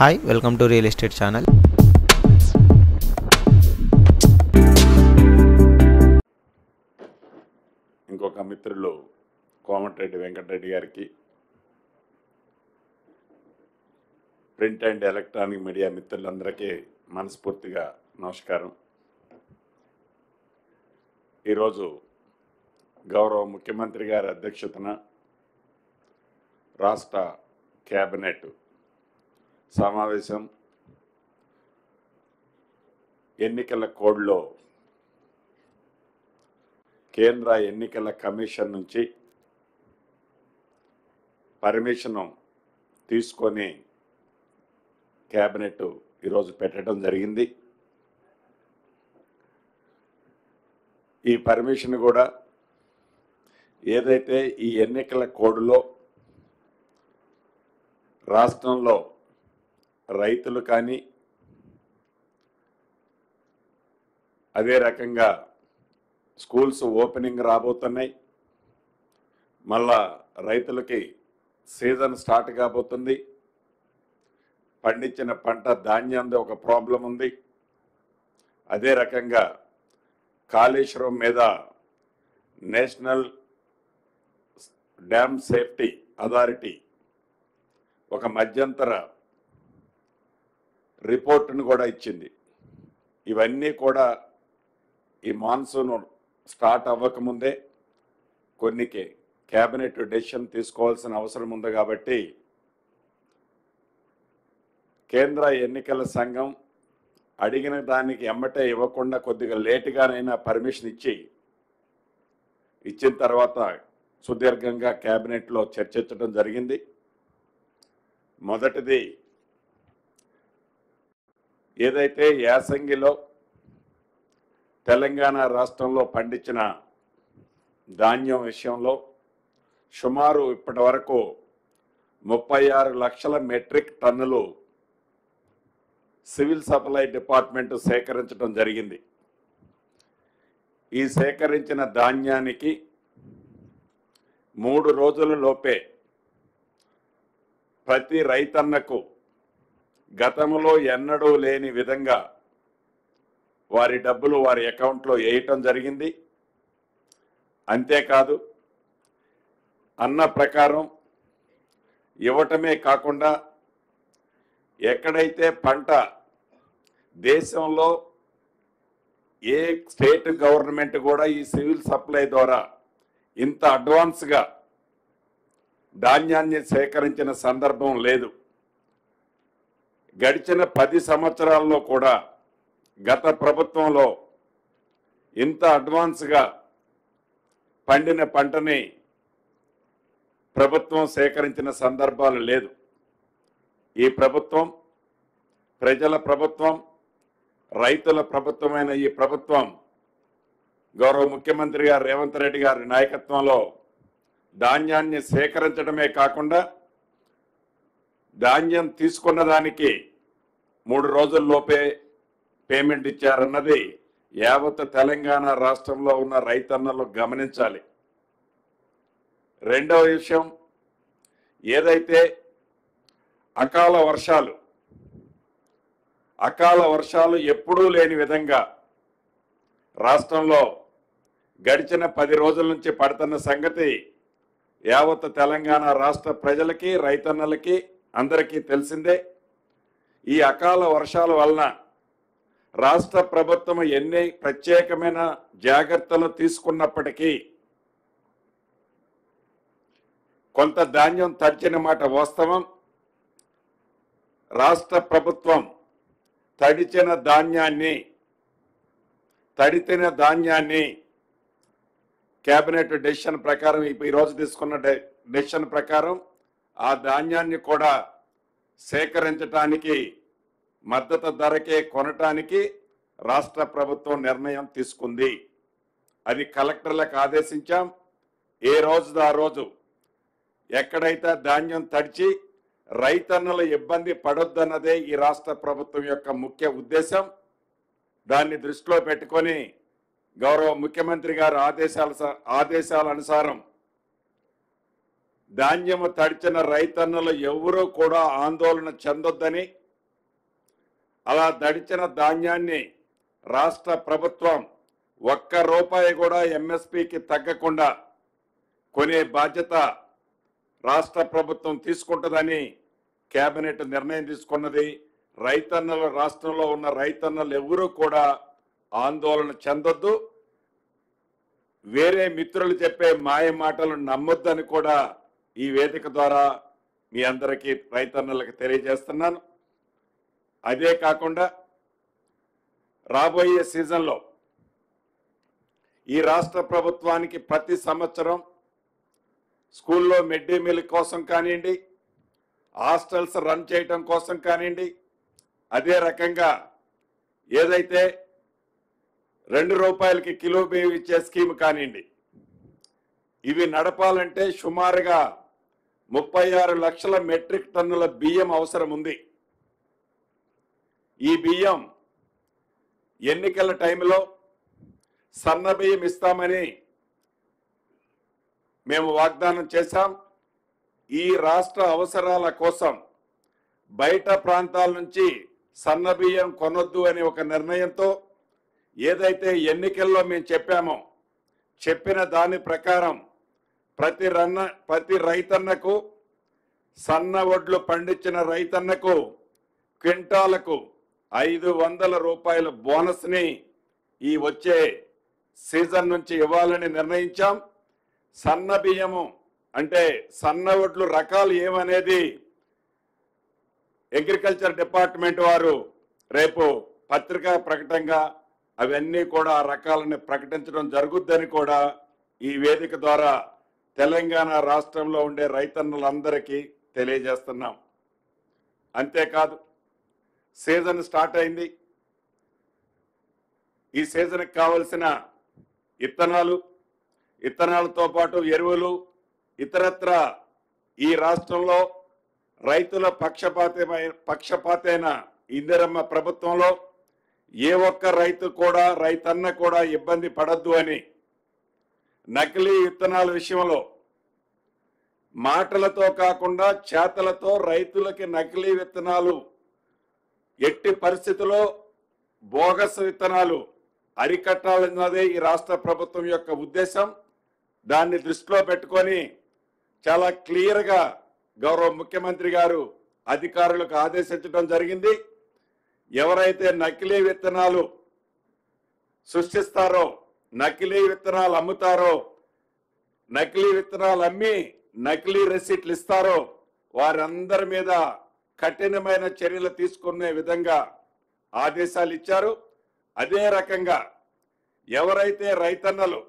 Hi, welcome to Real Estate Channel. ఇంకొక మిత్రులు కోమటిరెడ్డి వెంకటరెడ్డి గారికి, ప్రింట్ అండ్ ఎలక్ట్రానిక్ మీడియా మిత్రులందరికీ మనస్ఫూర్తిగా నమస్కారం. ఈరోజు గౌరవ ముఖ్యమంత్రి గారి అధ్యక్షతన రాష్ట్ర కేబినెట్ సమావేశం ఎన్నికల కోడ్లో కేంద్ర ఎన్నికల కమిషన్ నుంచి పర్మిషన్ తీసుకొని కేబినెట్ ఈరోజు పెట్టడం జరిగింది. ఈ పర్మిషన్ కూడా ఏదైతే ఈ ఎన్నికల కోడ్లో రాష్ట్రంలో రైతులు కానీ అదే రకంగా స్కూల్స్ ఓపెనింగ్ రాబోతున్నాయి, మళ్ళా రైతులకి సీజన్ స్టార్ట్ కాబోతుంది, పండించిన పంట ధాన్యంది ఒక ప్రాబ్లం ఉంది, అదే రకంగా కాళేశ్వరం మీద నేషనల్ డ్యామ్ సేఫ్టీ అథారిటీ ఒక మధ్యంతర రిపోర్టును కూడా ఇచ్చింది. ఇవన్నీ కూడా ఈ మాన్సూన్ స్టార్ట్ అవ్వకముందే కొన్ని కేబినెట్ డెసిషన్ తీసుకోవాల్సిన అవసరం ఉంది. కాబట్టి కేంద్ర ఎన్నికల సంఘం అడిగిన దానికి ఎమ్మటే ఇవ్వకుండా కొద్దిగా లేటుగానైనా పర్మిషన్ ఇచ్చిన తర్వాత సుదీర్ఘంగా కేబినెట్లో చర్చించడం జరిగింది. మొదటిది ఏదైతే యాసంగిలో తెలంగాణ రాష్ట్రంలో పండించిన ధాన్యం విషయంలో సుమారు ఇప్పటి వరకు 36 లక్షల మెట్రిక్ టన్నులు సివిల్ సప్లై డిపార్ట్మెంట్ సేకరించడం జరిగింది. ఈ సేకరించిన ధాన్యానికి 3 రోజుల లోపే ప్రతి రైతన్నకు గతంలో ఎన్నడూ లేని విధంగా వారి డబ్బులు వారి అకౌంట్లో వేయటం జరిగింది. అంతేకాదు అన్న ప్రకారం ఇవ్వటమే కాకుండా ఎక్కడైతే పంట దేశంలో ఏ స్టేట్ గవర్నమెంట్ కూడా ఈ సివిల్ సప్లై ద్వారా ఇంత అడ్వాన్స్గా ధాన్యాన్ని సేకరించిన సందర్భం లేదు. గడిచిన 10 సంవత్సరాల్లో కూడా గత ప్రభుత్వంలో ఇంత అడ్వాన్స్గా పండిన పంటని ప్రభుత్వం సేకరించిన సందర్భాలు లేదు. ఈ ప్రభుత్వం ప్రజల ప్రభుత్వం, రైతుల ప్రభుత్వమైన ఈ ప్రభుత్వం గౌరవ ముఖ్యమంత్రి గారు రేవంత్ రెడ్డి గారి నాయకత్వంలో ధాన్యాన్ని సేకరించడమే కాకుండా ధాన్యం తీసుకున్న దానికి 3 రోజుల్లోపే పేమెంట్ ఇచ్చారన్నది యావత్ తెలంగాణ రాష్ట్రంలో ఉన్న రైతన్నలు గమనించాలి. రెండవ విషయం, ఏదైతే అకాల వర్షాలు ఎప్పుడూ లేని విధంగా రాష్ట్రంలో గడిచిన 10 రోజుల నుంచి పడుతున్న సంగతి యావత్ తెలంగాణ రాష్ట్ర ప్రజలకి, రైతన్నలకి అందరికీ తెలిసిందే. ఈ అకాల వర్షాల వలన రాష్ట్ర ప్రభుత్వం ఎన్ని ప్రత్యేకమైన జాగ్రత్తలు తీసుకున్నప్పటికీ కొంత ధాన్యం తడిచిన మాట వాస్తవం. రాష్ట్ర ప్రభుత్వం తడిచిన ధాన్యాన్ని కేబినెట్ డెసిషన్ ప్రకారం ఈరోజు తీసుకున్న డెసిషన్ ప్రకారం ఆ ధాన్యాన్ని కూడా సేకరించడానికి మద్దతు ధరకే కొనటానికి రాష్ట్ర ప్రభుత్వం నిర్ణయం తీసుకుంది. అది కలెక్టర్లకు ఆదేశించాం. ఏ రోజు ఆ రోజు ఎక్కడైతే ధాన్యం తడిచి రైతన్నల ఇబ్బంది పడొద్దన్నదే ఈ రాష్ట్ర ప్రభుత్వం యొక్క ముఖ్య ఉద్దేశం. దాన్ని దృష్టిలో పెట్టుకొని గౌరవ ముఖ్యమంత్రి గారి ఆదేశాల అనుసారం ధాన్యము తడిచిన రైతన్నలు ఎవరూ కూడా ఆందోళన చెందొద్దని అలా దడిచిన ధాన్యాన్ని రాష్ట్ర ప్రభుత్వం ₹1 కూడా ఎంఎస్పీకి తగ్గకుండా కొనే బాధ్యత రాష్ట్ర ప్రభుత్వం తీసుకుంటుందని కేబినెట్ నిర్ణయం తీసుకున్నది. రైతన్నలు, రాష్ట్రంలో ఉన్న రైతన్నలు ఎవరూ కూడా ఆందోళన చెందొద్దు, వేరే మిత్రులు చెప్పే మాయ మాటలు నమ్మొద్దని కూడా ఈ వేదిక ద్వారా మీ అందరికీ రైతన్నలకు తెలియజేస్తున్నాను. అదే కాకుండా రాబోయే సీజన్లో ఈ రాష్ట్ర ప్రభుత్వానికి ప్రతి సంవత్సరం స్కూల్లో మిడ్ డే మీల్ కోసం కానివ్వండి, హాస్టల్స్ రన్ చేయటం కోసం కానివ్వండి, అదే రకంగా ఏదైతే ₹2కి కిలో బియ్యం ఇచ్చే స్కీమ్ కానివ్వండి, ఇవి నడపాలంటే సుమారుగా 36 లక్షల మెట్రిక్ టన్నుల బియ్యం అవసరం ఉంది. ఈ బియ్యం ఎన్నికల టైంలో సన్న బియ్యం ఇస్తామని మేము వాగ్దానం చేశాం. ఈ రాష్ట్ర అవసరాల కోసం బయట ప్రాంతాల నుంచి సన్న బియ్యం కొనొద్దు అనే ఒక నిర్ణయంతో ఏదైతే ఎన్నికల్లో మేము చెప్పామో చెప్పిన దాని ప్రకారం ప్రతి రైతన్నకు, సన్న వడ్లు పండించిన రైతన్నకు క్వింటాలకు ₹500 బోనస్ని ఈ వచ్చే సీజన్ నుంచి ఇవ్వాలని నిర్ణయించాం. సన్న బియ్యము అంటే సన్న వడ్లు రకాలు ఏమనేది అగ్రికల్చర్ డిపార్ట్మెంట్ వారు రేపు పత్రికా ప్రకటనగా అవన్నీ కూడా ఆ రకాలను ప్రకటించడం జరుగుద్దని కూడా ఈ వేదిక ద్వారా తెలంగాణ రాష్ట్రంలో ఉండే రైతన్నులందరికీ తెలియజేస్తున్నాం. అంతేకాదు, సీజన్ స్టార్ట్ అయింది. ఈ సీజన్కి కావలసిన ఇత్తనాలతో పాటు ఎరువులు, ఇతరత్ర ఈ రాష్ట్రంలో రైతుల పక్షపాతైన ఇందిరమ్మ ప్రభుత్వంలో ఏ ఒక్క రైతన్న కూడా ఇబ్బంది పడద్దు అని నకిలీ విత్తనాల విషయంలో మాటలతో కాకుండా చేతలతో రైతులకి నకిలీ విత్తనాలు, ఎట్టి పరిస్థితుల్లో బోగస్ విత్తనాలు అరికట్టాలన్నదే ఈ రాష్ట్ర ప్రభుత్వం యొక్క ఉద్దేశం. దాన్ని దృష్టిలో పెట్టుకొని చాలా క్లియర్గా గౌరవ ముఖ్యమంత్రి గారు అధికారులకు ఆదేశించడం జరిగింది. ఎవరైతే నకిలీ విత్తనాలు సృష్టిస్తారో, నకిలీ విత్తనాలు అమ్ముతారో, నకిలీ విత్తనాలు అమ్మి నకిలీ రెసిప్ట్లు ఇస్తారో వారందరి మీద కఠినమైన చర్యలు తీసుకునే విధంగా ఆదేశాలు ఇచ్చారు. అదే రకంగా ఎవరైతే రైతన్నలు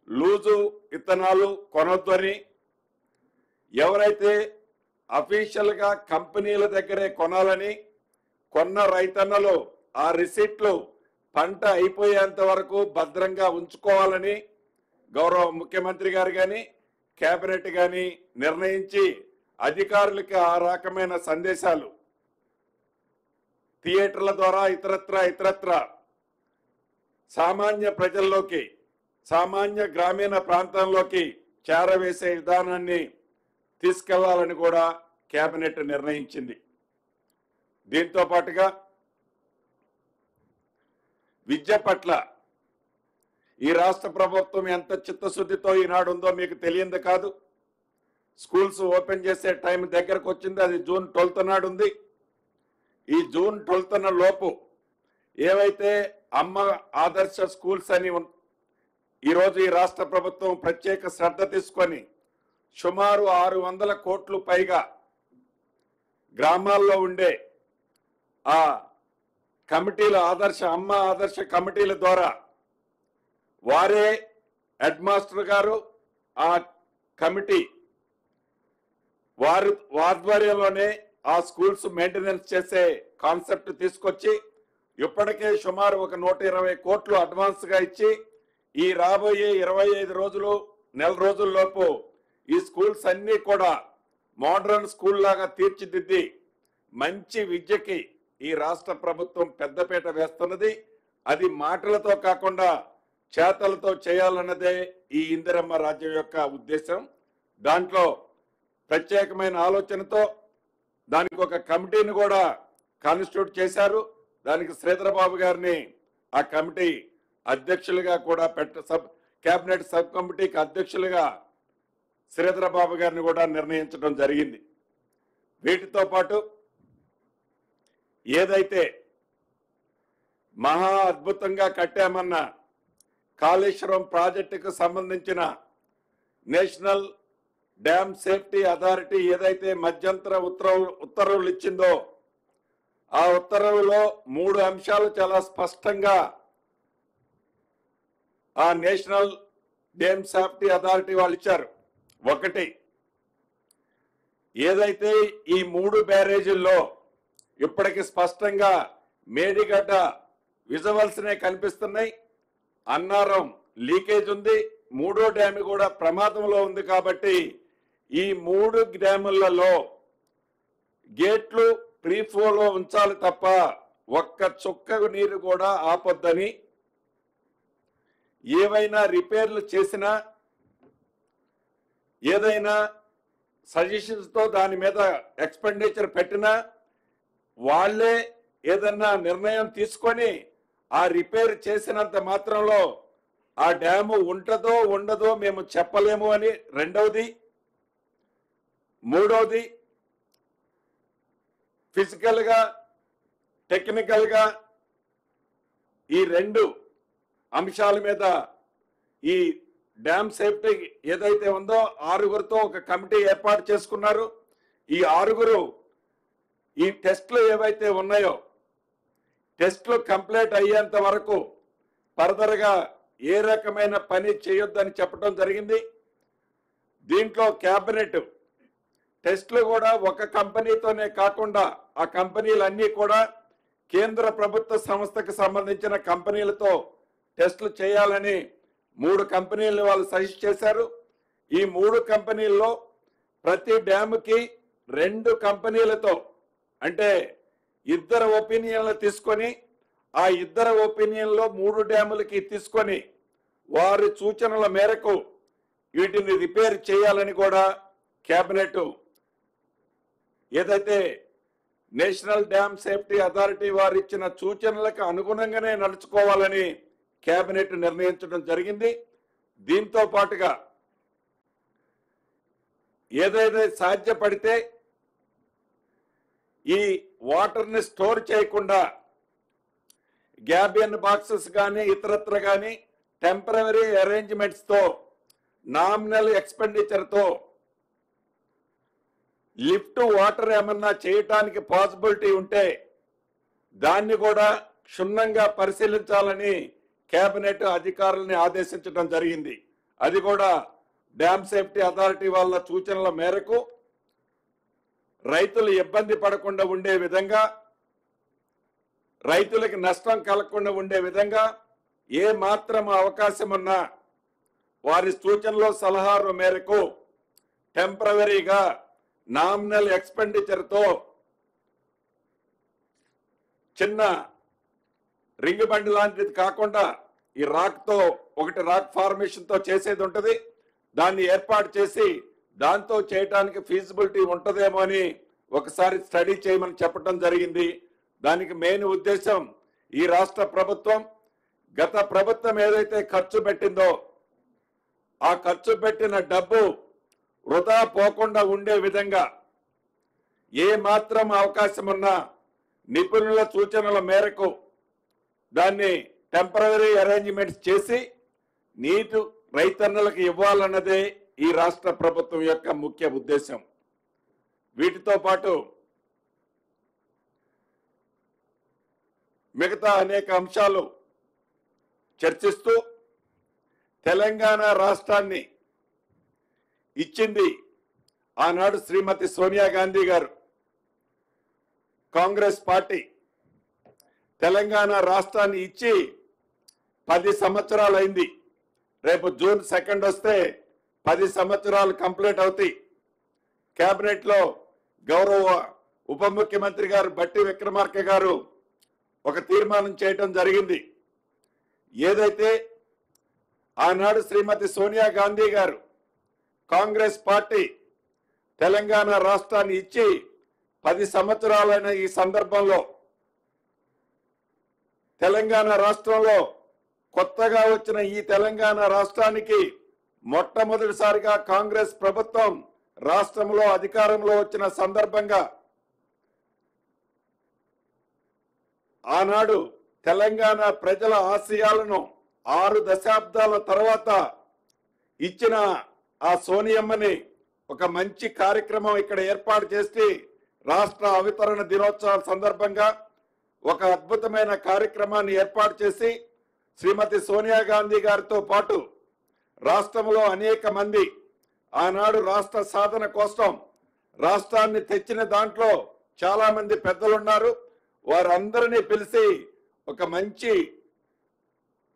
లూజు విత్తనాలు కొనొద్దని, ఎవరైతే అఫీషియల్గా కంపెనీల దగ్గరే కొనాలని, కొన్న రైతన్నలు ఆ రిసిప్ట్లు పంట అయిపోయేంత వరకు భద్రంగా ఉంచుకోవాలని గౌరవ ముఖ్యమంత్రి గారు కానీ కేబినెట్ కానీ నిర్ణయించి అధికారులకి ఆ రకమైన సందేశాలు థియేటర్ల ద్వారా ఇతరత్ర సామాన్య ప్రజల్లోకి, సామాన్య గ్రామీణ ప్రాంతంలోకి చేరవేసే విధానాన్ని తీసుకెళ్లాలని కూడా కేబినెట్ నిర్ణయించింది. దీంతో పాటుగా విద్య పట్ల ఈ రాష్ట్ర ప్రభుత్వం ఎంత చిత్తశుద్ధితో ఈనాడు ఉందో మీకు తెలియంది కాదు. స్కూల్స్ ఓపెన్ చేసే టైం దగ్గరకు వచ్చింది. అది జూన్ 12 నాడు ఉంది. ఈ జూన్ 12 లోపు ఏవైతే అమ్మ ఆదర్శ స్కూల్స్ అని ఈరోజు ఈ రాష్ట్ర ప్రభుత్వం ప్రత్యేక శ్రద్ధ తీసుకొని సుమారు 600 కోట్లు పైగా గ్రామాల్లో ఉండే ఆ కమిటీల అమ్మ ఆదర్శ కమిటీల ద్వారా వారే హెడ్ మాస్టర్ గారు, ఆ కమిటీ వారి ఆధ్వర్యంలోనే ఆ స్కూల్స్ మెయింటెనెన్స్ చేసే కాన్సెప్ట్ తీసుకొచ్చి ఇప్పటికే సుమారు ఒక 120 కోట్లు అడ్వాన్స్ గా ఇచ్చి ఈ రాబోయే 25 రోజులు, నెల రోజుల్లోపు ఈ స్కూల్స్ అన్ని కూడా మోడర్న్ స్కూల్ లాగా తీర్చిదిద్ది మంచి విద్యకి ఈ రాష్ట్ర ప్రభుత్వం పెద్దపీట వేస్తున్నది. అది మాటలతో కాకుండా చేతలతో చేయాలన్నదే ఈ ఇందిరమ్మ రాజ్యం యొక్క ఉద్దేశం. దాంట్లో ప్రత్యేకమైన ఆలోచనతో దానికి ఒక కమిటీని కూడా కాన్స్టిట్యూట్ చేశారు. దానికి శ్రీధర్ బాబు గారిని ఆ కమిటీ అధ్యక్షులుగా కూడా కేబినెట్ సబ్ కమిటీకి అధ్యక్షులుగా శ్రీధర్ బాబు గారిని కూడా నిర్ణయించడం జరిగింది. వీటితో పాటు ఏదైతే మహా అద్భుతంగా కట్టామన్న కాళేశ్వరం ప్రాజెక్టుకు సంబంధించిన నేషనల్ డ్యామ్ సేఫ్టీ అథారిటీ ఏదైతే మధ్యంతర ఉత్తర్వులు ఇచ్చిందో ఆ ఉత్తర్వులో 3 అంశాలు చాలా స్పష్టంగా ఆ నేషనల్ డ్యామ్ సేఫ్టీ అథారిటీ వాళ్ళు ఇచ్చారు. ఒకటి, ఏదైతే ఈ 3 బ్యారేజీల్లో ఇప్పటికి స్పష్టంగా మేడిగడ్డ విజువల్స్నే కనిపిస్తున్నాయి, అన్నారం లీకేజ్ ఉంది, 3వ డ్యామ్ కూడా ప్రమాదంలో ఉంది. కాబట్టి ఈ 3 డ్యాములలో గేట్లు ప్రీఫ్లోలో ఉంచాలి తప్ప ఒక్క చుక్క నీరు కూడా ఆపొద్దని, ఏవైనా రిపేర్లు చేసినా ఏదైనా సజెషన్స్తో దాని మీద ఎక్స్పెండిచర్ పెట్టినా వాళ్ళే ఏదన్నా నిర్ణయం తీసుకొని ఆ రిపేర్ చేసినంత మాత్రంలో ఆ డ్యాము ఉంటుందో ఉండదో మేము చెప్పలేము అని రెండవది. మూడవది, ఫిజికల్గా టెక్నికల్గా ఈ 2 అంశాల మీద ఈ డ్యామ్ సేఫ్టీ ఏదైతే ఉందో 6గురితో ఒక కమిటీ ఏర్పాటు చేసుకున్నారు. ఈ 6గురు ఈ టెస్టులు ఏవైతే ఉన్నాయో టెస్టులు కంప్లీట్ అయ్యేంత వరకు ఫర్దర్గా ఏ రకమైన పని చేయొద్దని చెప్పడం జరిగింది. దీంట్లో క్యాబినెట్ టెస్టులు కూడా ఒక కంపెనీతోనే కాకుండా ఆ కంపెనీలన్నీ కూడా కేంద్ర ప్రభుత్వ సంస్థకు సంబంధించిన కంపెనీలతో టెస్టులు చేయాలని 3 కంపెనీలను వాళ్ళు సజెస్ట్ చేశారు. ఈ 3 కంపెనీల్లో ప్రతి డ్యాముకి 2 కంపెనీలతో అంటే 2 ఒపీనియన్లు తీసుకొని ఆ 2 ఒపీనియన్లో 3 డ్యాములకి తీసుకొని వారి సూచనల మేరకు వీటిని రిపేర్ చేయాలని కూడా కేబినెట్ ఏదైతే నేషనల్ డ్యామ్ సేఫ్టీ అథారిటీ వారు ఇచ్చిన సూచనలకు అనుగుణంగానే నడుచుకోవాలని కేబినెట్ నిర్ణయించడం జరిగింది. దీంతో పాటుగా ఏదైతే సాధ్యపడితే ఈ వాటర్ని స్టోర్ చేయకుండా గ్యాబియన్ బాక్సెస్ కానీ ఇతరత్ర కానీ టెంపరరీ అరేంజ్మెంట్స్తో నామినల్ ఎక్స్పెండిచర్తో లిఫ్ట్ వాటర్ ఏమన్నా చేయటానికి పాసిబిలిటీ ఉంటే దాన్ని కూడా క్షుణ్ణంగా పరిశీలించాలని కేబినెట్ అధికారులని ఆదేశించడం జరిగింది. అది కూడా డ్యామ్ సేఫ్టీ అథారిటీ వాళ్ళ సూచనల మేరకు రైతులు ఇబ్బంది పడకుండా ఉండే విధంగా, రైతులకు నష్టం కలగకుండా ఉండే విధంగా ఏ మాత్రం అవకాశం ఉన్నా వారి సూచనలో సలహాల మేరకు టెంపరవరీగా నామినల్ ఎక్స్పెండిచర్తో చిన్న రింగ్ బండి లాంటిది కాకుండా ఈ రాక్తో ఒకటి రాక్ ఫార్మేషన్తో చేసేది ఉంటుంది, దాన్ని ఏర్పాటు చేసి దాంతో చేయడానికి ఫీజిబిలిటీ ఉంటుందేమో అని ఒకసారి స్టడీ చేయమని చెప్పడం జరిగింది. దానికి మెయిన్ ఉద్దేశం ఈ రాష్ట్ర ప్రభుత్వం గత ప్రభుత్వం ఏదైతే ఖర్చు పెట్టిందో ఆ ఖర్చు పెట్టిన డబ్బు వృధా పోకుండా ఉండే విధంగా ఏ మాత్రం అవకాశం ఉన్నా నిపుణుల సూచనల మేరకు దాన్ని టెంపరరీ అరేంజ్మెంట్స్ చేసి నీటి రైతన్నలకు ఇవ్వాలన్నదే ఈ రాష్ట్ర ప్రభుత్వం యొక్క ముఖ్య ఉద్దేశం. వీటితో పాటు మిగతా అనేక అంశాలు చర్చిస్తూ తెలంగాణ రాష్ట్రాన్ని ఇచ్చింది ఆనాడు శ్రీమతి సోనియా గాంధీ గారు. కాంగ్రెస్ పార్టీ తెలంగాణ రాష్ట్రాన్ని ఇచ్చి 10 సంవత్సరాలు అయింది. రేపు జూన్ 2 వస్తే 10 సంవత్సరాలు కంప్లీట్ అవుతాయి. కేబినెట్లో గౌరవ ఉప ముఖ్యమంత్రి గారు బట్టి విక్రమార్క గారు ఒక తీర్మానం చేయడం జరిగింది. ఏదైతే ఆనాడు శ్రీమతి సోనియా గాంధీ గారు కాంగ్రెస్ పార్టీ తెలంగాణ రాష్ట్రాన్ని ఇచ్చి 10 సంవత్సరాలైన ఈ సందర్భంలో తెలంగాణ రాష్ట్రంలో కొత్తగా వచ్చిన ఈ తెలంగాణ రాష్ట్రానికి మొట్టమొదటిసారిగా కాంగ్రెస్ ప్రభుత్వం రాష్ట్రంలో అధికారంలో వచ్చిన సందర్భంగా ఆనాడు తెలంగాణ ప్రజల ఆశయాలను 6 దశాబ్దాల తర్వాత ఇచ్చిన ఆ సోనియమ్మని ఒక మంచి కార్యక్రమం ఇక్కడ ఏర్పాటు చేసి రాష్ట్ర అవతరణ దినోత్సవం సందర్భంగా ఒక అద్భుతమైన కార్యక్రమాన్ని ఏర్పాటు చేసి శ్రీమతి సోనియా గాంధీ గారితో పాటు రాష్ట్రంలో అనేక మంది ఆనాడు రాష్ట్ర సాధన కోసం రాష్ట్రాన్ని తెచ్చిన దాంట్లో చాలా మంది పెద్దలున్నారు. వారందరినీ పిలిచి ఒక మంచి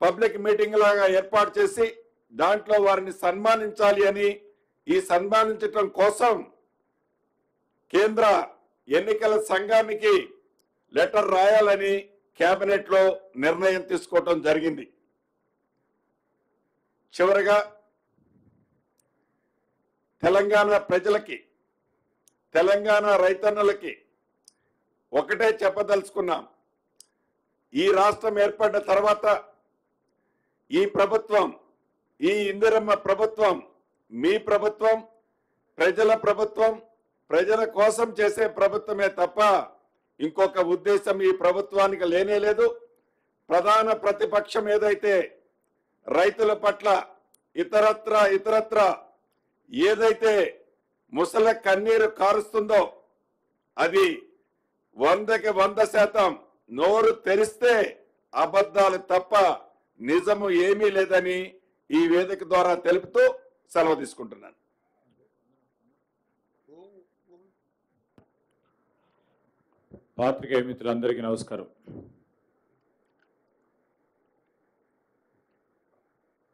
పబ్లిక్ మీటింగ్ లాగా ఏర్పాటు చేసి దాంట్లో వారిని సన్మానించాలి అని, ఈ సన్మానించటం కోసం కేంద్ర ఎన్నికల సంఘానికి లెటర్ రాయాలని కేబినెట్ లో నిర్ణయం తీసుకోవటం జరిగింది. చివరగా తెలంగాణ ప్రజలకి, తెలంగాణ రైతన్నలకి ఒకటే చెప్పదలుచుకున్నాం. ఈ రాష్ట్రం ఏర్పడిన తర్వాత ఈ ప్రభుత్వం, ఈ ఇందిరమ్మ ప్రభుత్వం మీ ప్రభుత్వం, ప్రజల ప్రభుత్వం, ప్రజల కోసం చేసే ప్రభుత్వమే తప్ప ఇంకొక ఉద్దేశం ఈ ప్రభుత్వానికి లేనే లేదు. ప్రధాన ప్రతిపక్షం ఏదైతే రైతుల పట్ల ఇతరత్ర ఏదైతే ముసల కన్నీరు కారుస్తుందో అది 100కి 100% నోరు తెరిస్తే అబద్ధాలు తప్ప నిజము ఏమీ లేదని ఈ వేదిక ద్వారా తెలుపుతూ సెలవు తీసుకుంటున్నాను. పాత్రికేయ మిత్రులందరికీ నమస్కారం.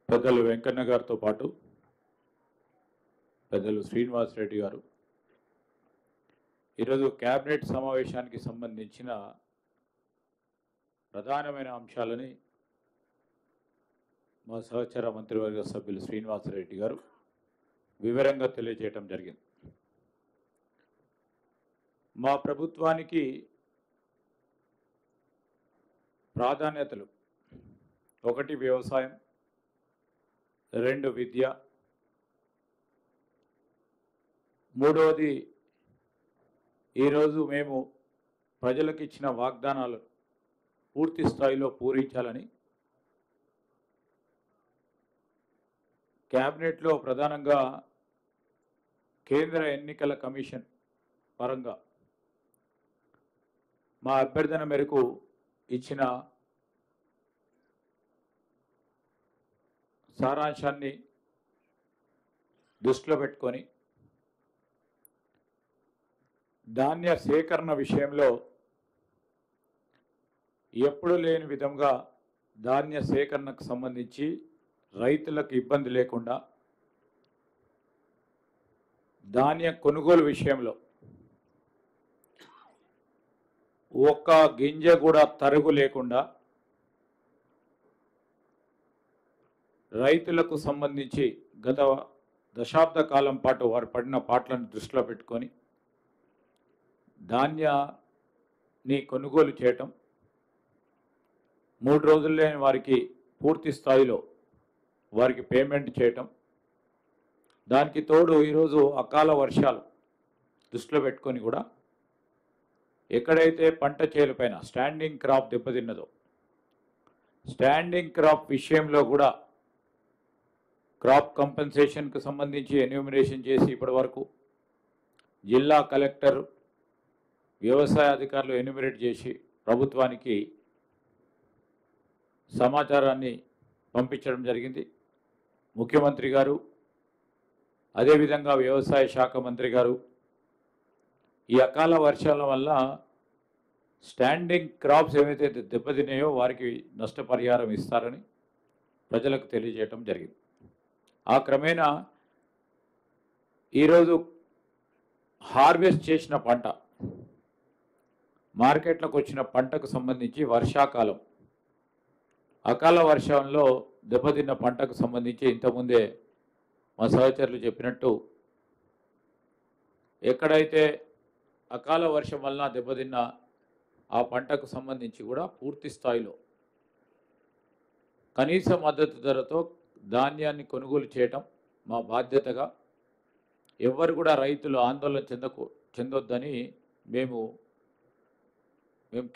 పెద్దలు వెంకన్న గారితో పాటు పెద్దలు శ్రీనివాసరెడ్డి గారు ఈరోజు కేబినెట్ సమావేశానికి సంబంధించిన ప్రధానమైన అంశాలని మా సహచర మంత్రివర్గ సభ్యులు శ్రీనివాసరెడ్డి గారు వివరంగా తెలియజేయడం జరిగింది. మా ప్రభుత్వానికి ప్రాధాన్యతలు: 1 వ్యవసాయం, 2 విద్య, 3వది ఈరోజు మేము ప్రజలకు ఇచ్చిన వాగ్దానాలు పూర్తి స్థాయిలో పూరించాలని క్యాబినెట్లో ప్రధానంగా కేంద్ర ఎన్నికల కమిషన్ పరంగా మా అభ్యర్థన మేరకు ఇచ్చిన సారాంశాన్ని దృష్టిలో పెట్టుకొని ధాన్య సేకరణ విషయంలో ఎప్పుడు లేని విధంగా ధాన్య సేకరణకు సంబంధించి రైతులకు ఇబ్బంది లేకుండా, ధాన్య కొనుగోలు విషయంలో ఒక్క గింజ కూడా తరుగు లేకుండా రైతులకు సంబంధించి గత దశాబ్ద కాలం పాటు వారు పడిన పాటలను దృష్టిలో పెట్టుకొని ధాన్యాన్ని కొనుగోలు చేయటం, 3 రోజుల్లో వారికి పూర్తి స్థాయిలో వారికి పేమెంట్ చేయటం, దానికి తోడు ఈరోజు అకాల వర్షాలు దృష్టిలో పెట్టుకొని కూడా ఎక్కడైతే పంట చేలపైన స్టాండింగ్ క్రాప్ దెబ్బతిన్నదో స్టాండింగ్ క్రాప్ విషయంలో కూడా క్రాప్ కంపెన్సేషన్కు సంబంధించి ఎన్యూమినేషన్ చేసి ఇప్పటి వరకు జిల్లా కలెక్టర్, వ్యవసాయ అధికారులు ఎన్యూమినేట్ చేసి ప్రభుత్వానికి సమాచారాన్ని పంపించడం జరిగింది. ముఖ్యమంత్రి గారు, అదేవిధంగా వ్యవసాయ శాఖ మంత్రి గారు ఈ అకాల వర్షాల వల్ల స్టాండింగ్ క్రాప్స్ ఏవైతే దెబ్బతిన్నాయో వారికి నష్టపరిహారం ఇస్తారని ప్రజలకు తెలియజేయటం జరిగింది. ఆ క్రమేణా ఈరోజు హార్వెస్ట్ చేసిన పంట, మార్కెట్లకు వచ్చిన పంటకు సంబంధించి వర్షాకాలం అకాల వర్షంలో దెబ్బతిన్న పంటకు సంబంధించి ఇంతకుముందే మా సహచరులు చెప్పినట్టు ఎక్కడైతే అకాల వర్షం వలన దెబ్బతిన్న ఆ పంటకు సంబంధించి కూడా పూర్తి స్థాయిలో కనీస మద్దతు ధరతో ధాన్యాన్ని కొనుగోలు చేయటం మా బాధ్యతగా, ఎవ్వరు కూడా రైతులు ఆందోళన చెందొద్దని మేము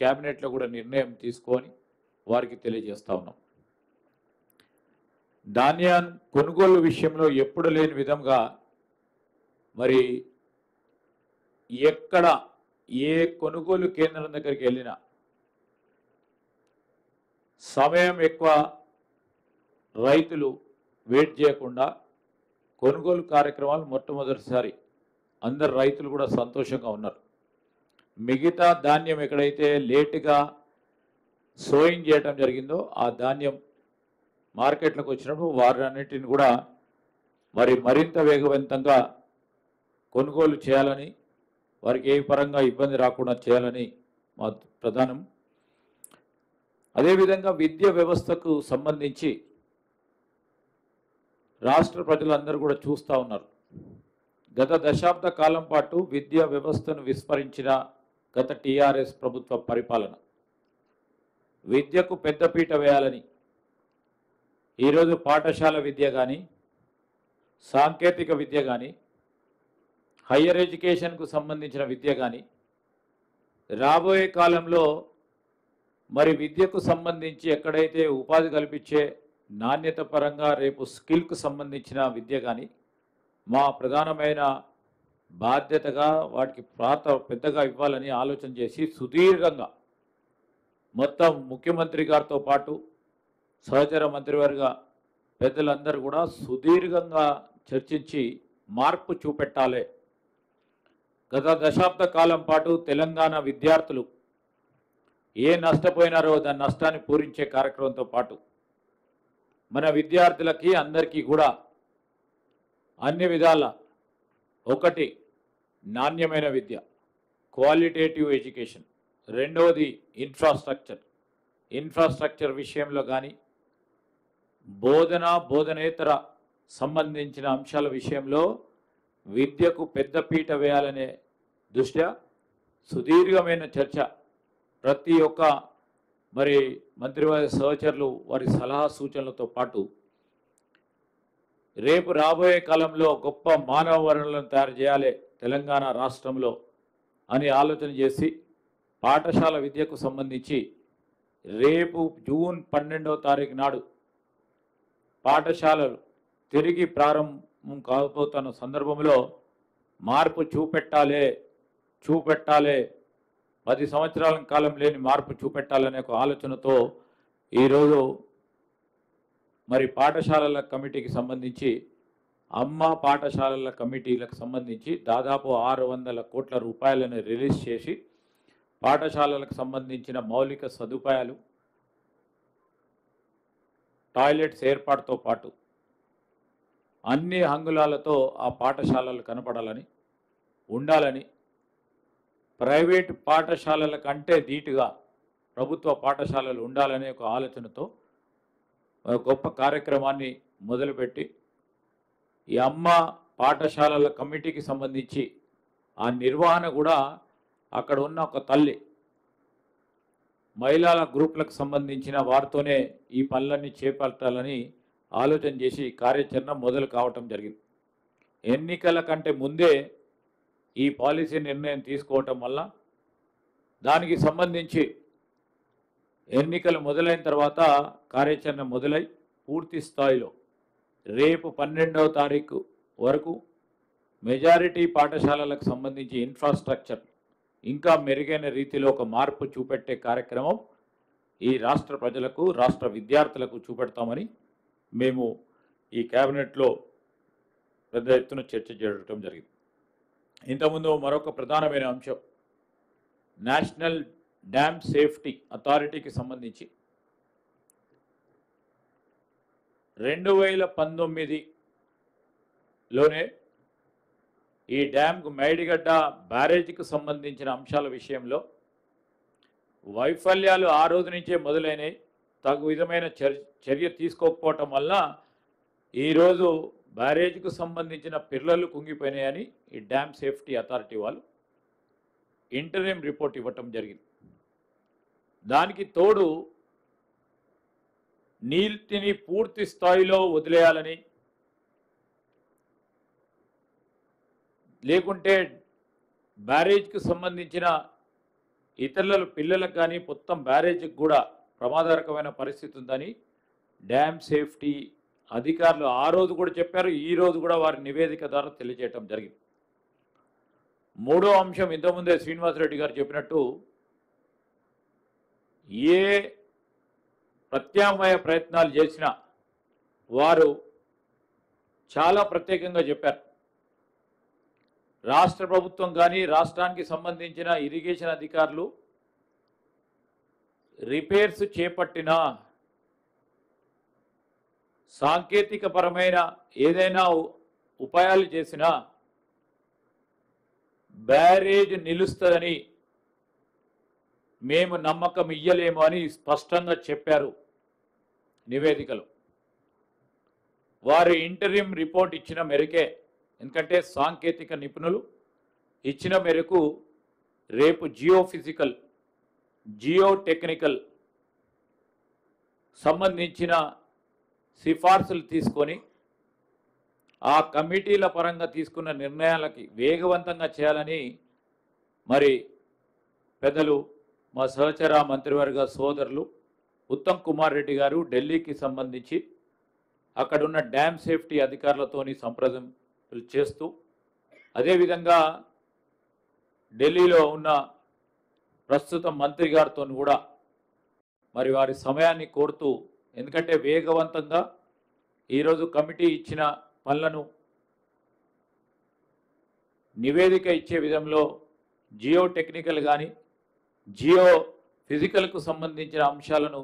క్యాబినెట్లో కూడా నిర్ణయం తీసుకొని వారికి తెలియజేస్తా ఉన్నాం. ధాన్యం కొనుగోలు విషయంలో ఎప్పుడు లేని విధంగా మరి ఎక్కడ ఏ కొనుగోలు కేంద్రం దగ్గరికి వెళ్ళినా సమయం ఎక్కువ రైతులు వెయిట్ చేయకుండా కొనుగోలు కార్యక్రమాలు మొట్టమొదటిసారి అందరు రైతులు కూడా సంతోషంగా ఉన్నారు. మిగతా ధాన్యం ఎక్కడైతే లేటుగా సోయింగ్ చేయటం జరిగిందో ఆ ధాన్యం మార్కెట్లోకి వచ్చినప్పుడు వారన్నిటిని కూడా మరింత వేగవంతంగా కొనుగోలు చేయాలని, వారికి ఏ పరంగా ఇబ్బంది రాకుండా చేయాలని మా ప్రధానం. అదేవిధంగా విద్యా వ్యవస్థకు సంబంధించి రాష్ట్ర ప్రజలందరూ కూడా చూస్తూ ఉన్నారు. గత దశాబ్ద కాలం పాటు విద్యా వ్యవస్థను విస్మరించిన గత టీఆర్ఎస్ ప్రభుత్వ పరిపాలన, విద్యకు పెద్దపీట వేయాలని ఈరోజు పాఠశాల విద్య కానీ, సాంకేతిక విద్య కానీ, హయ్యర్ ఎడ్యుకేషన్కు సంబంధించిన విద్య కానీ రాబోయే కాలంలో విద్యకు సంబంధించి ఎక్కడైతే ఉపాధి కల్పించే నాణ్యత పరంగా రేపు స్కిల్కు సంబంధించిన విద్య కానీ మా ప్రధానమైన బాధ్యతగా వాటికి పెద్దగా ఇవ్వాలని ఆలోచన చేసి సుదీర్ఘంగా మొత్తం ముఖ్యమంత్రి గారితో పాటు సహచర మంత్రివర్గ పెద్దలందరూ కూడా సుదీర్ఘంగా చర్చించి మార్పు చూపెట్టాలి. గత దశాబ్ద కాలం పాటు తెలంగాణ విద్యార్థులు ఏ నష్టపోయినారో దాని నష్టాన్ని పూరించే కార్యక్రమంతో పాటు మన విద్యార్థులకి అందరికీ కూడా అన్ని విధాల ఒకటి నాణ్యమైన విద్య, క్వాలిటేటివ్ ఎడ్యుకేషన్, రెండవది ఇన్ఫ్రాస్ట్రక్చర్ విషయంలో కానీ బోధనేతర సంబంధించిన అంశాల విషయంలో విద్యకు పెద్దపీట వేయాలనే దృష్ట్యా సుదీర్ఘమైన చర్చ ప్రతి ఒక్క మంత్రివర్గ సహచరులు వారి సలహా సూచనలతో పాటు రేపు రాబోయే కాలంలో గొప్ప మానవ వనరులను తయారు చేయాలి తెలంగాణ రాష్ట్రంలో అని ఆలోచన చేసి పాఠశాల విద్యకు సంబంధించి రేపు జూన్ 12వ తారీఖు నాడు పాఠశాలలు తిరిగి ప్రారంభం కాబోతున్న సందర్భంలో మార్పు చూపెట్టాలి. 10 సంవత్సరాల కాలం లేని మార్పు చూపెట్టాలనే ఒక ఆలోచనతో ఈరోజు పాఠశాలల కమిటీకి సంబంధించి అమ్మ పాఠశాలల కమిటీలకు సంబంధించి దాదాపు 600 కోట్ల రూపాయలను రిలీజ్ చేసి పాఠశాలలకు సంబంధించిన మౌలిక సదుపాయాలు, టాయిలెట్స్ ఏర్పాటుతో పాటు అన్ని హంగులాలతో ఆ పాఠశాలలు కనపడాలని, ఉండాలని, ప్రైవేట్ పాఠశాలల కంటే ధీటుగా ప్రభుత్వ పాఠశాలలు ఉండాలనే ఒక ఆలోచనతో గొప్ప కార్యక్రమాన్ని మొదలుపెట్టి ఈ అమ్మ పాఠశాలల కమిటీకి సంబంధించి ఆ నిర్వహణ కూడా అక్కడ ఉన్న ఒక తల్లి మహిళల గ్రూపులకు సంబంధించిన వారితోనే ఈ పనులన్నీ చేపట్టాలని ఆలోచన చేసి కార్యాచరణ మొదలు కావటం జరిగింది. ఎన్నికల కంటే ముందే ఈ పాలసీ నిర్ణయం తీసుకోవటం వల్ల దానికి సంబంధించి ఎన్నికలు మొదలైన తర్వాత కార్యాచరణ మొదలై పూర్తి స్థాయిలో రేపు 12వ తారీఖు వరకు మెజారిటీ పాఠశాలలకు సంబంధించి ఇన్ఫ్రాస్ట్రక్చర్ ఇంకా మెరుగైన రీతిలో ఒక మార్పు చూపెట్టే కార్యక్రమం ఈ రాష్ట్ర ప్రజలకు, రాష్ట్ర విద్యార్థులకు చూపెడతామని మేము ఈ కేబినెట్లో పెద్ద ఎత్తున చర్చ జరగడం జరిగింది. ఇంతకుముందు మరొక ప్రధానమైన అంశం నేషనల్ డ్యామ్ సేఫ్టీ అథారిటీకి సంబంధించి 2019లోనే ఈ డ్యామ్కు మేడిగడ్డ బ్యారేజీకి సంబంధించిన అంశాల విషయంలో వైఫల్యాలు ఆ రోజు నుంచే మొదలైనవి. తగు విధమైన చర్య తీసుకోకపోవటం వల్ల ఈరోజు బ్యారేజ్కు సంబంధించిన పిల్లలు కుంగిపోయినాయని ఈ డ్యామ్ సేఫ్టీ అథారిటీ వాళ్ళు ఇంటరిమ్ రిపోర్ట్ ఇవ్వటం జరిగింది. దానికి తోడు నీటిని పూర్తి స్థాయిలో వదిలేయాలని, లేకుంటే బ్యారేజ్కి సంబంధించిన ఇతరుల పిల్లలకు కానీ మొత్తం బ్యారేజ్కి కూడా ప్రమాదకరమైన పరిస్థితి ఉందని డ్యామ్ సేఫ్టీ అధికారులు ఆ రోజు కూడా చెప్పారు. ఈ రోజు కూడా వారి నివేదిక ద్వారా తెలియజేయటం జరిగింది. మూడో అంశం ఇంతకుముందే శ్రీనివాసరెడ్డి గారు చెప్పినట్టు ఏ ప్రత్యామ్నాయ ప్రయత్నాలు చేసినా వారు చాలా ప్రత్యేకంగా చెప్పారు. రాష్ట్ర ప్రభుత్వం కానీ రాష్ట్రానికి సంబంధించిన ఇరిగేషన్ అధికారులు రిపేర్స్ చేపట్టినా, సాంకేతిక పరమైన ఏదైనా ఉపాయాలు చేసినా బ్యారేజ్ నిలుస్తుందని మేము నమ్మకం ఇయ్యలేము అని స్పష్టంగా చెప్పారు నివేదికలో. వారు ఇంటరిమ్ రిపోర్ట్ ఇచ్చిన మేరకే, ఎందుకంటే సాంకేతిక నిపుణులు ఇచ్చిన మేరకు రేపు జియోఫిజికల్ జియోటెక్నికల్ సంబంధించిన సిఫార్సులు తీసుకొని ఆ కమిటీల పరంగా తీసుకున్న నిర్ణయాలకి వేగవంతంగా చేయాలని మరి పెద్దలు మా సహచర మంత్రివర్గ సోదరులు ఉత్తమ్ కుమార్ రెడ్డి గారు ఢిల్లీకి సంబంధించి అక్కడున్న డ్యామ్ సేఫ్టీ అధికారులతోని సంప్రదింపులు చేస్తూ, అదేవిధంగా ఢిల్లీలో ఉన్న ప్రస్తుత మంత్రి గారితో కూడా మరి వారి సమయాన్ని కోరుతూ, ఎందుకంటే వేగవంతంగా ఈరోజు కమిటీ ఇచ్చిన పనులను నివేదిక ఇచ్చే విధంలో జియో టెక్నికల్ కానీ జియో ఫిజికల్కు సంబంధించిన అంశాలను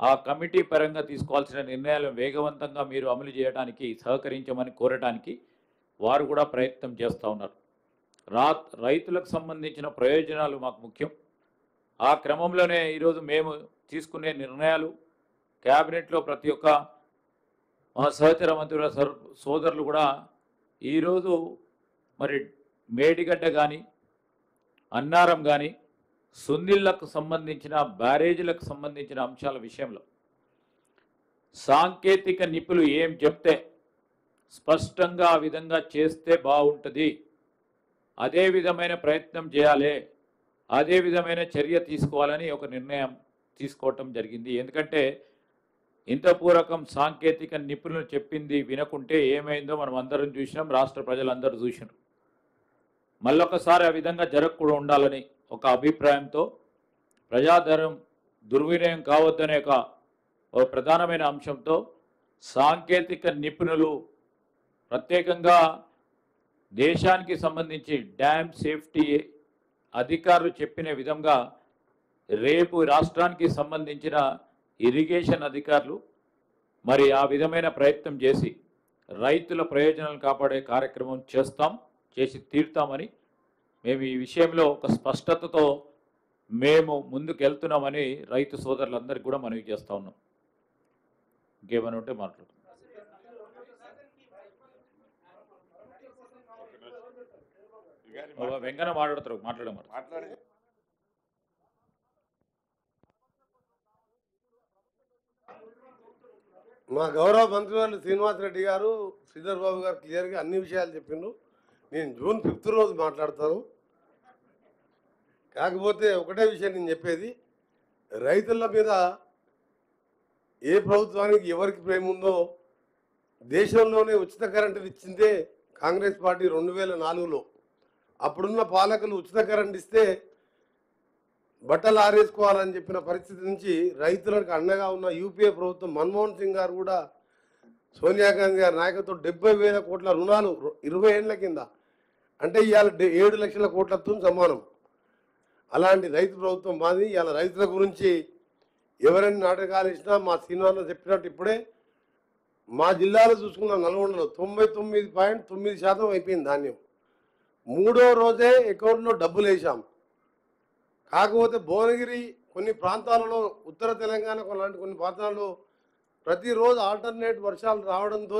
ఆ కమిటీ పరంగా తీసుకోవాల్సిన నిర్ణయాలను వేగవంతంగా మీరు అమలు చేయడానికి సహకరించమని కోరడానికి వారు కూడా ప్రయత్నం చేస్తూ ఉన్నారు. రైతులకు సంబంధించిన ప్రయోజనాలు మాకు ముఖ్యం. ఆ క్రమంలోనే ఈరోజు మేము తీసుకునే నిర్ణయాలు క్యాబినెట్లో ప్రతి ఒక్క మా సహచర మంత్రుల సోదరులు కూడా ఈరోజు మరి మేడిగడ్డ కానీ అన్నారం కానీ సుందిళ్లకు సంబంధించిన బ్యారేజీలకు సంబంధించిన అంశాల విషయంలో సాంకేతిక నిపుణులు ఏం చెప్తే స్పష్టంగా ఆ విధంగా చేస్తే బాగుంటుంది, అదే విధమైన ప్రయత్నం చేయాలి, అదే విధమైన చర్య తీసుకోవాలని ఒక నిర్ణయం తీసుకోవటం జరిగింది. ఎందుకంటే ఇంతపూర్వకం సాంకేతిక నిపుణులు చెప్పింది వినకుంటే ఏమైందో మనం అందరం చూసినాం, రాష్ట్ర ప్రజలందరూ చూసినారు. మళ్ళొకసారి ఆ విధంగా జరగకుండా ఉండాలని ఒక అభిప్రాయంతో ప్రజాధనం దుర్వినియోగం కావద్దనే ఒక ప్రధానమైన అంశంతో సాంకేతిక నిపుణులు ప్రత్యేకంగా దేశానికి సంబంధించి డ్యామ్ సేఫ్టీ అధికారులు చెప్పిన విధంగా రేపు రాష్ట్రానికి సంబంధించిన ఇరిగేషన్ అధికారులు మరి ఆ విధమైన ప్రయత్నం చేసి రైతుల ప్రయోజనాలను కాపాడే కార్యక్రమం చేసి తీరుతామని మేము ఈ విషయంలో ఒక స్పష్టతతో మేము ముందుకు వెళ్తున్నామని రైతు సోదరులందరికీ కూడా మనవి చేస్తూ ఉన్నాం. ఇంకేమైనా ఉంటే మాట్లాడుతున్నాం. వెంకన్న మాట్లాడతారు, మాట్లాడమని. మా గౌరవ మంత్రివర్యులు శ్రీనివాసరెడ్డి గారు, శ్రీధర్ బాబు గారు క్లియర్గా అన్ని విషయాలు చెప్పిండ్రు. నేను జూన్ 5th రోజు మాట్లాడతాను. కాకపోతే ఒకటే విషయం నేను చెప్పేది, రైతుల మీద ఏ ప్రభుత్వానికి ఎవరికి ప్రేమ ఉందో, దేశంలోనే ఉచిత కరెంటు ఇచ్చిందే కాంగ్రెస్ పార్టీ 2004లో. అప్పుడున్న పాలకులు ఉచిత కరెంట్ ఇస్తే బట్టలు ఆరేసుకోవాలని చెప్పిన పరిస్థితి నుంచి రైతులకు అండగా ఉన్న యూపీఏ ప్రభుత్వం మన్మోహన్ సింగ్ గారు కూడా సోనియా గాంధీ గారి నాయకత్వం 70,000 కోట్ల రుణాలు 20 ఏళ్ల కింద, అంటే ఇవాళ 7 లక్షల కోట్లతో సమానం. అలాంటి రైతు ప్రభుత్వం మాది. ఇవాళ రైతుల గురించి ఎవరైనా నాటకాలు ఇచ్చినా మా శ్రీనివాస చెప్పినట్టు ఇప్పుడే మా జిల్లాలో చూసుకున్న నల్గొండలో 99.9% అయిపోయింది ధాన్యం. 3వ రోజే అకౌంట్లో డబ్బులు వేసాం. కాకపోతే భువనగిరి కొన్ని ప్రాంతాలలో, ఉత్తర తెలంగాణ లాంటి కొన్ని ప్రాంతాల్లో ప్రతిరోజు ఆల్టర్నేట్ వర్షాలు రావడంతో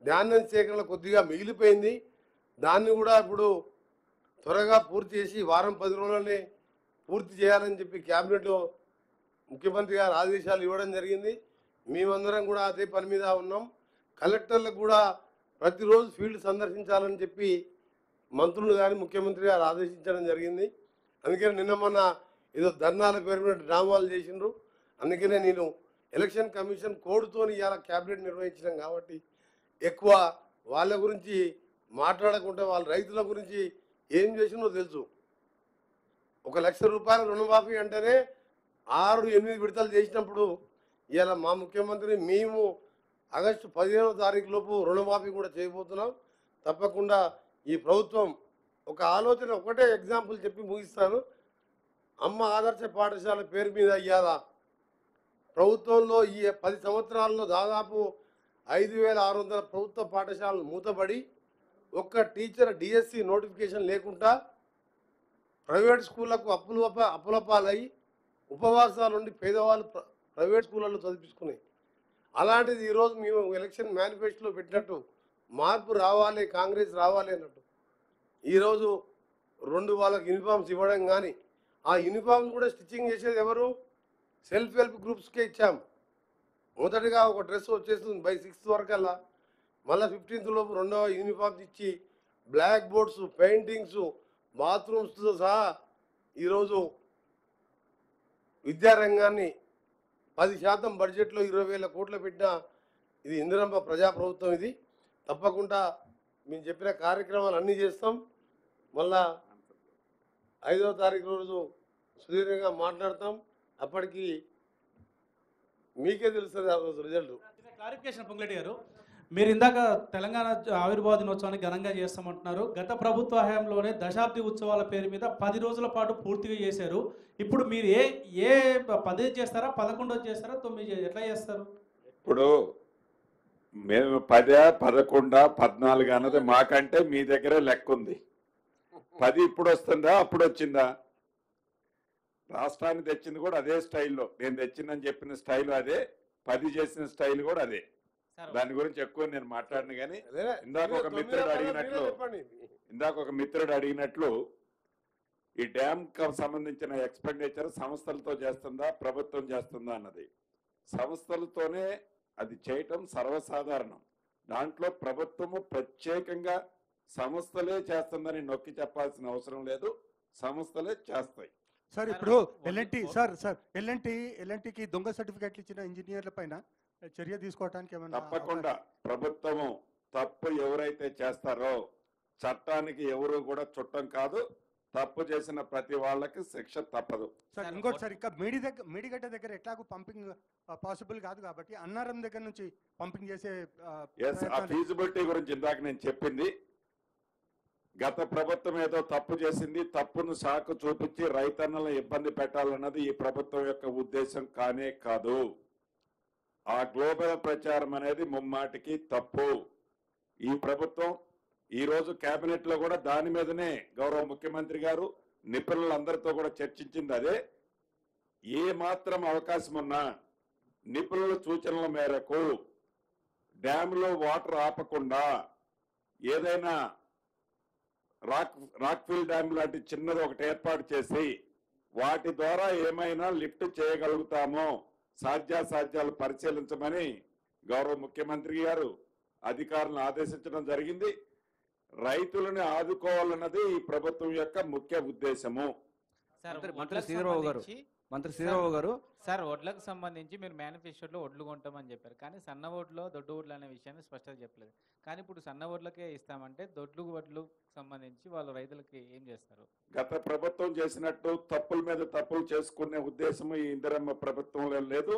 ధాన్యం సేకరణ కొద్దిగా మిగిలిపోయింది. దాన్ని కూడా ఇప్పుడు త్వరగా పూర్తి చేసి వారం 10 రోజుల్లోనే పూర్తి చేయాలని చెప్పి క్యాబినెట్లో ముఖ్యమంత్రి గారు ఆదేశాలు ఇవ్వడం జరిగింది. మేమందరం కూడా అదే పని మీద ఉన్నాం. కలెక్టర్లకు కూడా ప్రతిరోజు ఫీల్డ్ సందర్శించాలని చెప్పి మంత్రులు కానీ ముఖ్యమంత్రి గారు ఆదేశించడం జరిగింది. అందుకని నిన్న మొన్న ఏదో ధర్నాల పేరు మీద డ్రామాలు చేసిండ్రు. అందుకనే నేను ఎలక్షన్ కమిషన్ కోడ్తో ఇవాళ క్యాబినెట్ నిర్వహించినాం కాబట్టి ఎక్కువ వాళ్ళ గురించి మాట్లాడకుండా వాళ్ళ రైతుల గురించి ఏం చేసిందో తెలుసు. 1 లక్ష రూపాయల రుణమాఫీ అంటేనే 6-8 విడతలు చేసినప్పుడు ఇవాళ మా ముఖ్యమంత్రి మేము ఆగస్టు 15వ తారీఖు లోపు రుణమాఫీ కూడా చేయబోతున్నాం. తప్పకుండా ఈ ప్రభుత్వం ఒక ఆలోచన ఒకటే ఎగ్జాంపుల్ చెప్పి ముగిస్తాను. అమ్మ ఆదర్శ పాఠశాల పేరు మీద ఇవాళ ప్రభుత్వంలో ఈ 10 సంవత్సరాల్లో దాదాపు 5,600 ప్రభుత్వ పాఠశాలలు మూతపడి ఒక్క టీచర్ డిఎస్సి నోటిఫికేషన్ లేకుండా ప్రైవేట్ స్కూళ్లకు అప్పులపాలై ఉపవాసాలు ఉండి పేదవాళ్ళు ప్రైవేట్ స్కూళ్ళలో చదివించుకున్నాయి. అలాంటిది ఈరోజు మేము ఎలక్షన్ మేనిఫెస్టోలో పెట్టినట్టు మార్పు రావాలి, కాంగ్రెస్ రావాలి అన్నట్టు ఈరోజు 2 వాళ్ళకి యూనిఫామ్స్ ఇవ్వడం కానీ ఆ యూనిఫామ్స్ కూడా స్టిచ్చింగ్ చేసేది ఎవరు? సెల్ఫ్ హెల్ప్ గ్రూప్స్కే ఇచ్చాం. మొదటిగా ఒక డ్రెస్ వచ్చేస్తుంది బై 6th వరకల్లా, మళ్ళీ 15th లోపు 2వ యూనిఫామ్స్ ఇచ్చి బ్లాక్ బోర్డ్స్, పెయింటింగ్స్, బాత్రూమ్స్తో సహా ఈరోజు విద్యారంగాన్ని 10% బడ్జెట్లో 20,000 కోట్లు పెట్టిన ఇది ఇందిరమ్మ ప్రజాప్రభుత్వం. ఇది తప్పకుండా మేము చెప్పిన కార్యక్రమాలు అన్నీ చేస్తాం. మళ్ళా 5వ తారీఖు రోజు సుదీర్ఘంగా మాట్లాడతాం. అప్పటికి మీకే తెలుస్తుంది ఆ రోజు రిజల్ట్. క్లారిఫికేషన్ పొంగులేటి గారు, మీరు ఇందాక తెలంగాణ ఆవిర్భావ దినోత్సవాన్ని ఘనంగా చేస్తామంటున్నారు. గత ప్రభుత్వ హయాంలోనే దశాబ్ది ఉత్సవాల పేరు మీద 10 రోజుల పాటు పూర్తిగా చేశారు. ఇప్పుడు మీరు ఏ 10 చేస్తారా, 11 చేస్తారా, 9 ఎట్లా చేస్తారు? ఇప్పుడు మేము 10, 11, 14 అన్నది మాకంటే మీ దగ్గరే లెక్క ఉంది. 10 ఇప్పుడు వస్తుందా, అప్పుడు వచ్చిందా? రాష్ట్రాన్ని తెచ్చింది కూడా అదే స్టైల్లో, నేను తెచ్చిందని చెప్పిన స్టైల్ అదే, 10 చేసిన స్టైల్ కూడా అదే. దాని గురించి ఎక్కువ నేను మాట్లాడిన కానీ ఇందాక ఒక మిత్రుడు అడిగినట్లు ఈ డ్యామ్ కు సంబంధించిన ఎక్స్పెండిచర్ సంస్థలతో చేస్తుందా, ప్రభుత్వం చేస్తుందా అన్నది. సంస్థలతోనే అది చేయటం సర్వసాధారణం. దాంట్లో ప్రభుత్వము ప్రత్యేకంగా సంస్థలే చేస్తుందని నొక్కి చెప్పాల్సిన అవసరం లేదు, సంస్థలే చేస్తాయి. సార్ ఇప్పుడు ఎల్ఎన్టీకి దొంగ సర్టిఫికెట్లు ఇచ్చిన ఇంజనీర్ల పైన చర్య తీసుకోవడానికి ఏమన్నా? తప్పకుండా ప్రభుత్వము తప్పు ఎవరైతే చేస్తారో చట్టానికి ఎవరు కూడా చుట్టం కాదు, తప్పు చేసిన ప్రతి వాళ్ళకి శిక్ష తప్పదు. సార్ ఇంకోటి సార్, ఇంకా మేడిగడ్డ దగ్గర ఎట్లాగో పంపింగ్ పాసిబుల్ కాదు కాబట్టి అన్నారం దగ్గర నుంచి పంపింగ్ చేసే ఫీజిబిలిటీ గురించి ఇందాక నేను చెప్పింది. గత ప్రభుత్వం ఏదో తప్పు చేసింది, తప్పును సాకు చూపించి రైతన్నలను ఇబ్బంది పెట్టాలన్నది ఈ ప్రభుత్వం యొక్క ఉద్దేశం కానే కాదు. ఆ గ్లోబల్ ప్రచారం అనేది ముమ్మాటికి తప్పు. ఈ ప్రభుత్వం ఈ రోజు కేబినెట్ లో కూడా దాని మీదనే గౌరవ ముఖ్యమంత్రి గారు నిపుణులందరితో కూడా చర్చించింది అదే. ఏ మాత్రం అవకాశం ఉన్నా నిపుణుల సూచనల మేరకు డ్యామ్లో వాటర్ ఆపకుండా ఏదైనా రాక్ఫిల్ డ్యామ్ లాంటి చిన్నది ఒకటి ఏర్పాటు చేసి వాటి ద్వారా ఏమైనా లిఫ్ట్ చేయగలుగుతామో సాధ్యాసాధ్యాలు పరిశీలించమని గౌరవ ముఖ్యమంత్రి గారు అధికారులను ఆదేశించడం జరిగింది. రైతులను ఆదుకోవాలన్నది ఈ ప్రభుత్వం యొక్క ముఖ్య ఉద్దేశము. మంత్రి శ్రీధరరావు గారు సార్, వడ్లకు సంబంధించి మీరు మేనిఫెస్టోలో వడ్లు కొంటామని చెప్పారు, కానీ సన్న వడ్లు దొడ్డు వడ్లు అనే విషయాన్ని స్పష్టంగా చెప్పలేదు. కానీ ఇప్పుడు సన్న వడ్లకే ఇస్తామంటే దొడ్లు వడ్లు సంబంధించి వాళ్ళు రైతులకి ఏం చేస్తారు? గత ప్రభుత్వం చేసినట్టు తప్పుల మీద తప్పులు చేసుకునే ఉద్దేశం ఈ ఇందిరమ్మ ప్రభుత్వంలో లేదు.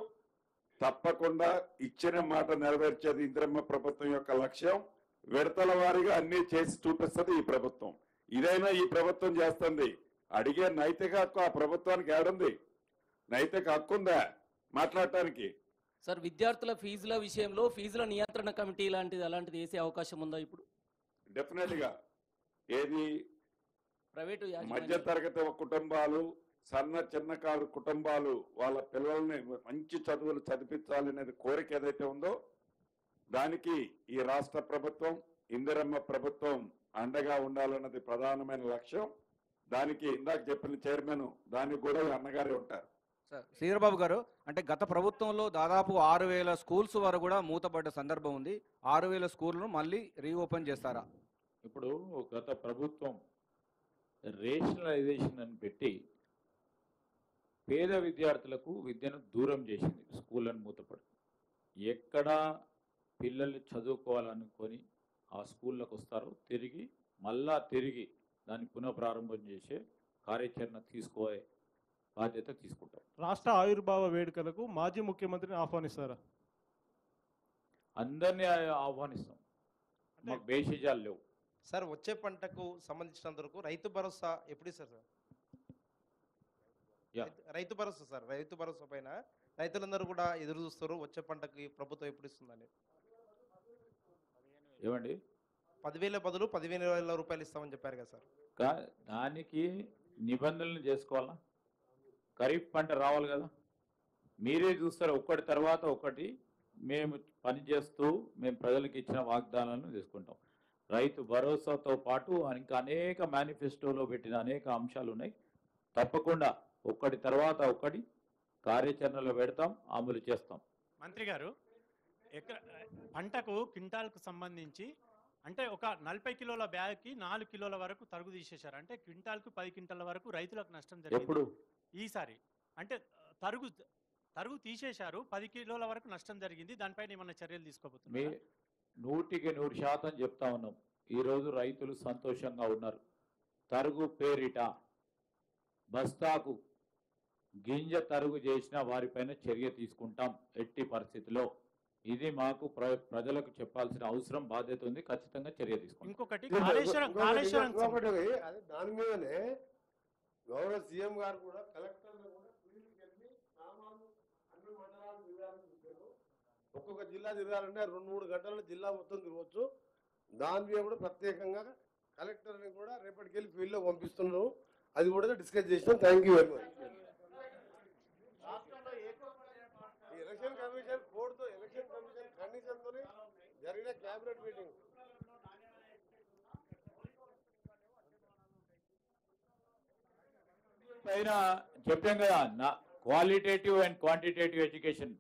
తప్పకుండా ఇచ్చిన మాట నెరవేర్చేది ఇందిరమ్మ ప్రభుత్వం యొక్క లక్ష్యం. విడతల వారీగా అన్ని చేసి చూపిస్తుంది ఈ ప్రభుత్వం. ఇదైనా ఈ ప్రభుత్వం చేస్తుంది. అడిగే నైతిక హక్కు ఆ ప్రభుత్వానికి ఏడుంది? నైతిక హక్కు ఉందా మాట్లాడటానికి? సార్, విద్యార్థుల ఫీజుల విషయంలో ఫీజుల నియంత్రణ కమిటీ అలాంటిది వేసే అవకాశం ఉందా ఇప్పుడు? డెఫినెట్ గా. ఏది ప్రైవేటు మధ్య తరగతి కుటుంబాలు, చిన్నకారు కుటుంబాలు వాళ్ళ పిల్లల్ని మంచి చదువులు చదివించాలనేది కోరిక ఏదైతే ఉందో దానికి ఈ రాష్ట్ర ప్రభుత్వం, ఇందిరమ్మ ప్రభుత్వం అండగా ఉండాలన్నది ప్రధానమైన లక్ష్యం. దానికి ఇందాక చెప్పిన చైర్మన్ దానికి కూడా అన్నగారే ఉంటారు. సార్ శ్రీధరబాబు గారు, అంటే గత ప్రభుత్వంలో దాదాపు 6,000 స్కూల్స్ వరకు కూడా మూతపడ్డ సందర్భం ఉంది. 6,000 స్కూళ్లను మళ్ళీ రీఓపెన్ చేస్తారా? ఇప్పుడు గత ప్రభుత్వం రేషనలైజేషన్ అని పెట్టి పేద విద్యార్థులకు విద్యను దూరం చేసింది. స్కూళ్ళను మూతపడి ఎక్కడ పిల్లలు చదువుకోవాలనుకొని ఆ స్కూళ్ళకు వస్తారో తిరిగి దాన్ని పునఃప్రారంభం చేసే కార్యాచరణ తీసుకోవే బాధ్యత తీసుకుంటాం. రాష్ట్ర ఆవిర్భావ వేడుకలకు మాజీ ముఖ్యమంత్రిని ఆహ్వానిస్తారా? అందరినీ ఆహ్వానిస్తాం. మాకు బేషిజాలు లేవు. సార్ వచ్చే పంటకు సంబంధించినంత వరకు రైతు భరోసా ఎప్పుడు ఇస్తారు సార్? రైతు భరోసా సార్, రైతు భరోసా పైన రైతులందరూ కూడా ఎదురు చూస్తారు. వచ్చే పంటకి ప్రభుత్వం ఎప్పుడు ఇస్తుందని. ఏమండి 10,000 బదులు 15,000 రూపాయలు ఇస్తామని చెప్పారు కదా సార్. దానికి నిబంధనలు చేసుకోవాలా? ఖరీఫ్ పంట రావాలి కదా. మీరే చూస్తారు ఒకటి తర్వాత ఒకటి మేము పనిచేస్తూ మేము ప్రజలకు ఇచ్చిన వాగ్దానాలను తీసుకుంటాం. రైతు భరోసాతో పాటు ఇంకా అనేక మేనిఫెస్టోలో పెట్టిన అనేక అంశాలు ఉన్నాయి. తప్పకుండా ఒకటి తర్వాత ఒకటి కార్యాచరణలో పెడతాం, అమలు చేస్తాం. మంత్రి గారు, పంటకు క్వింటాల్కు సంబంధించి అంటే ఒక 40 కిలోల బ్యాగ్కి 4 కిలోల వరకు తరుగు తీసేశారు. అంటే క్వింటాల్కు 10 క్వింటాల వరకు రైతులకు నష్టం జరిగింది. ఎప్పుడు ఈసారి అంటే తరుగు తీసేశారు, 10 కిలోల వరకు నష్టం జరిగింది. దానిపైన ఏమైనా చర్యలు తీసుకోబోతున్నారు? 100% చెప్తా ఉన్నాం. ఈరోజు రైతులు సంతోషంగా ఉన్నారు. తరుగు పేరిట బస్తాకు గింజ తరుగు చేసిన వారిపైన చర్య తీసుకుంటాం ఎట్టి పరిస్థితిలో. ఇది మాకు ప్రజలకు చెప్పాల్సిన అవసరం, బాధ్యత ఉంది. ఖచ్చితంగా చర్య తీసుకుంటాం. ఇంకొకటి అదే దాని మీదనే గౌరవ సీఎం గారు కూడా కలెక్టర్ ఒక్కొక్క జిల్లా తిరగాలంటే 2-3 గంటల్లో జిల్లా మొత్తం తిరగవచ్చు. దాని మీద కూడా ప్రత్యేకంగా కలెక్టర్ని కూడా రేపటికెళ్ళి ఫీల్డ్లో పంపిస్తున్నారు. అది కూడా డిస్కస్ చేసినాం. Thank you very much. Election commission కోడ్తో ఎలక్షన్ కమిషన్ కండిషన్తో జరిగిన క్యాబినెట్ మీటింగ్ పైన చెప్పాం కదా, క్వాలిటేటివ్ అండ్ క్వాంటిటేటివ్ ఎడ్యుకేషన్